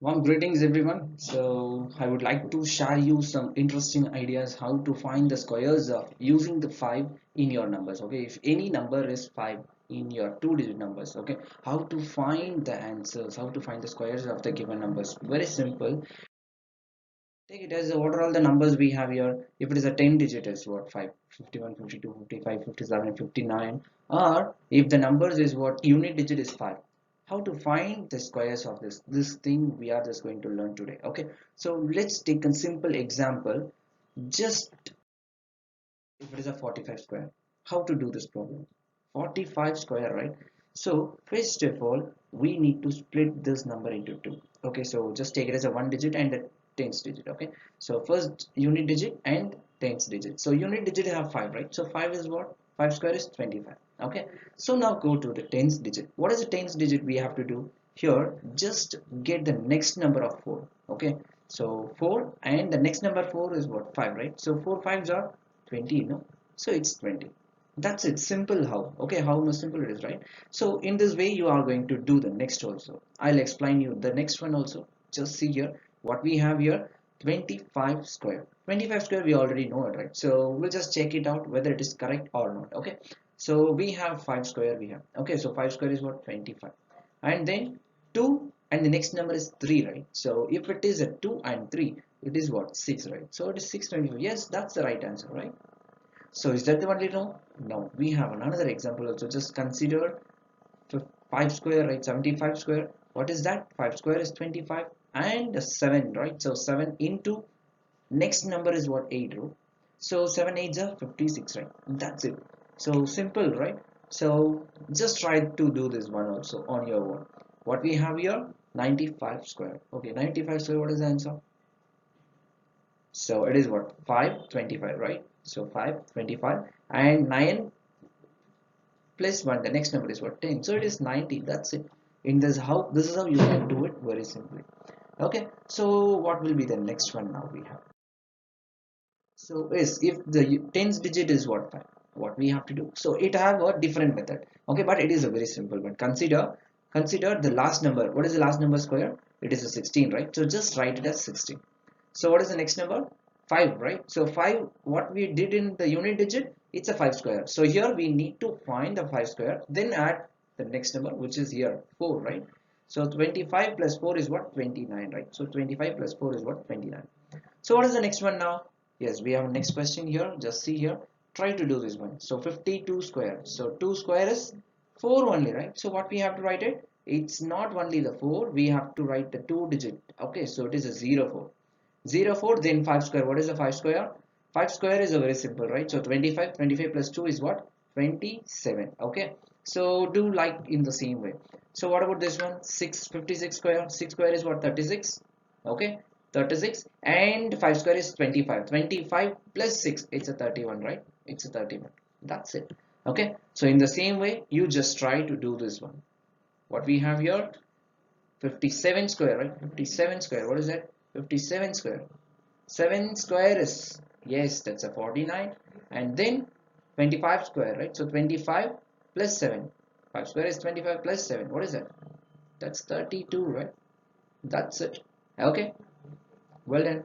Warm greetings everyone. So I would like to share you some interesting ideas how to find the squares of using the 5 in your numbers. Okay, if any number is 5 in your two-digit numbers, okay, how to find the answers, how to find the squares of the given numbers. Very simple. Take it as what are all the numbers we have here. If it is a 10 digit is what 5, 51, 52, 55, 57, 59. Or if the numbers is what unit digit is 5. How to find the squares of this thing we are just going to learn today. Okay, so let's take a simple example. Just if it is a 45 square, how to do this problem? 45 square, right? So first of all we need to split this number into two. Okay, so just take it as a one digit and a tens digit. Okay, so first unit digit and tens digit. So unit digit have 5, right? So 5 is what? 5 square is 25. Okay, so now go to the tens digit. What is the tens digit we have to do here? Just get the next number of 4. Okay, so 4 and the next number 4 is what? 5, right? So 4 fives are 20, so it's 20. That's it. Simple. How? Okay, how much simple it is, right? So in this way you are going to do the next also. I'll explain you the next one also. Just see here what we have here. 25 square. 25 square we already know it, right? So we'll just check it out whether it is correct or not. Okay, so we have 5 square we have. Okay, so 5 square is what? 25. And then 2 and the next number is 3, right? So if it is a 2 and 3, it is what? 6, right? So it is 625. Yes, that's the right answer, right? So is that the only no? No, we have another example also. Just consider 5 square, right? 75 square. What is that? 5 square is 25 and 7, right? So 7 into next number is what? 8, right? So 7 8s are 56, right? That's it. So simple, right? So just try to do this one also on your own. What we have here? 95 square. Okay, 95 square, what is the answer? So it is what? 525, right? So 525 and 9 plus 1, the next number is what? 10. So it is 90. That's it. In this is how you can do it very simply. Okay, so what will be the next one now we have? So yes, if the tens digit is what? 5, what we have to do? So it have a different method. Okay, but it is a very simple one. Consider the last number. What is the last number square? It is a 16, right? So just write it as 16. So what is the next number? 5, right? So 5, what we did in the unit digit, it's a 5 square. So here we need to find the 5 square, then add the next number, which is here 4, right? So 25 plus 4 is what? 29, right? So 25 plus 4 is what? 29. So what is the next one now? Yes, we have next question here. Just see here. Try to do this one. So 52 square. So 2 square is 4 only, right? So what we have to write it? It's not only the 4. We have to write the 2 digit. Okay, so it is a 0 4. 0 4 then 5 square. What is the 5 square? 5 square is a very simple, right? So 25 plus 2 is what? 27. Okay, so do like in the same way. So what about this one? 656 square. 6 square is what? 36. Okay, 36 and 5 square is 25. 25 plus 6, it's a 31, right? It's a 31. That's it. Okay, so in the same way you just try to do this one. What we have here? 57 square, right? 57 square, what is that? 57 square. 7 square is, yes, that's a 49. And then 25 square, right? So 25 plus 7. 5 square is 25 plus 7. What is that? That's 32, right? That's it. Okay, well done.